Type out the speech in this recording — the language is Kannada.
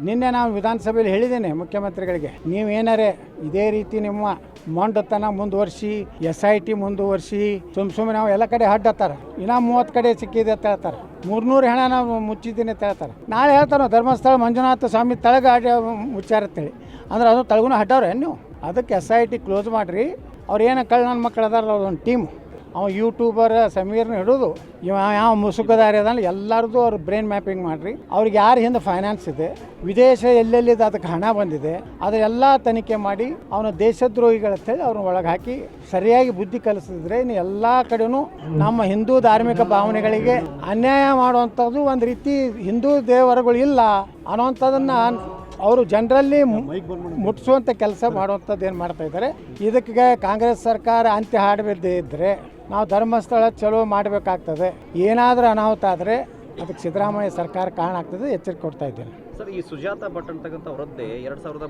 ನಿನ್ನೆ ನಾವು ವಿಧಾನಸಭೆಯಲ್ಲಿ ಹೇಳಿದ್ದೇನೆ ಮುಖ್ಯಮಂತ್ರಿಗಳಿಗೆ, ನೀವೇನಾರೇ ಇದೇ ರೀತಿ ನಿಮ್ಮ ಮೊಂಡತನ ಮುಂದುವರಿಸಿ SIT ಮುಂದುವರಿಸಿ ಸುಮ್ಮನೆ ನಾವು ಎಲ್ಲ ಕಡೆ ಹಡ್ಡತ್ತಾರ, ಇನ್ನೂ 30 ಕಡೆ ಸಿಕ್ಕಿದೆ ಅಂತ ಹೇಳ್ತಾರೆ, 300 ಹೆಣ ನಾವು ಮುಚ್ಚಿದ್ದೀನಿ ಅಂತ ಹೇಳ್ತಾರೆ. ನಾಳೆ ಹೇಳ್ತಾರೆ ಧರ್ಮಸ್ಥಳ ಮಂಜುನಾಥ ಸ್ವಾಮಿ ತಳಗ ಮುಚ್ಚಾರತ್ತೇಳಿ, ಅಂದ್ರೆ ಅದು ತಳಗೂ ಹಡ್ಡವ್ರೆ ನೀವು. ಅದಕ್ಕೆ SIT ಕ್ಲೋಸ್ ಮಾಡಿರಿ. ಅವ್ರು ಏನು ನನ್ನ ಮಕ್ಕಳು ಅದಾರಲ್ಲ ಅದೊಂದು ಟೀಮ್, ಅವ ಯೂಟ್ಯೂಬರ್ ಸಮೀರ್ನ ಹಿಡಿದು ಯಾವ ಮುಸುಕದಾರಿ ಅದಾನ ಎಲ್ಲರದು ಅವ್ರು ಬ್ರೈನ್ ಮ್ಯಾಪಿಂಗ್ ಮಾಡಿರಿ. ಅವ್ರಿಗೆ ಯಾರು ಹಿಂದೆ ಫೈನಾನ್ಸ್ ಇದೆ, ವಿದೇಶ ಎಲ್ಲೆಲ್ಲಿದೆ ಅದಕ್ಕೆ ಹಣ ಬಂದಿದೆ, ಅದೆಲ್ಲ ತನಿಖೆ ಮಾಡಿ ಅವನ ದೇಶದ್ರೋಹಿಗಳಂತೇಳಿ ಅವ್ರನ್ನ ಒಳಗೆ ಹಾಕಿ ಸರಿಯಾಗಿ ಬುದ್ಧಿ ಕಲಿಸಿದ್ರೆ ಇನ್ನು ಎಲ್ಲ ಕಡೆಯೂ ನಮ್ಮ ಹಿಂದೂ ಧಾರ್ಮಿಕ ಭಾವನೆಗಳಿಗೆ ಅನ್ಯಾಯ ಮಾಡುವಂಥದ್ದು ಒಂದು ರೀತಿ ಹಿಂದೂ ದೇವರುಗಳು ಇಲ್ಲ ಅನ್ನೋವಂಥದ್ದನ್ನು ಅವರು ಜನರಲ್ಲಿ ಮುಟ್ಟಿಸುವಂಥ ಕೆಲಸ ಮಾಡುವಂಥದ್ದು ಏನು ಮಾಡ್ತಾ ಇದ್ದಾರೆ. ಇದಕ್ಕೆ ಕಾಂಗ್ರೆಸ್ ಸರ್ಕಾರ ಅಂತ್ಯ ಹಾಡಬೇಕೇ ಇದ್ದರೆ ನಾವು ಧರ್ಮಸ್ಥಳ ಚಲೋ ಮಾಡಬೇಕಾಗ್ತದೆ. ಏನಾದರೂ ಅನಾಹುತ ಆದರೆ ಅದಕ್ಕೆ ಸಿದ್ದರಾಮಯ್ಯ ಸರ್ಕಾರ ಕಾರಣ ಆಗ್ತದೆ, ಎಚ್ಚರಿಕೆ ಕೊಡ್ತಾ ಇದ್ದೇನೆ. ಸರ್, ಈ ಸುಜಾತಾ ಭಟ್ ಅಂತಕ್ಕಂಥ ವೃದ್ಧೆ 2003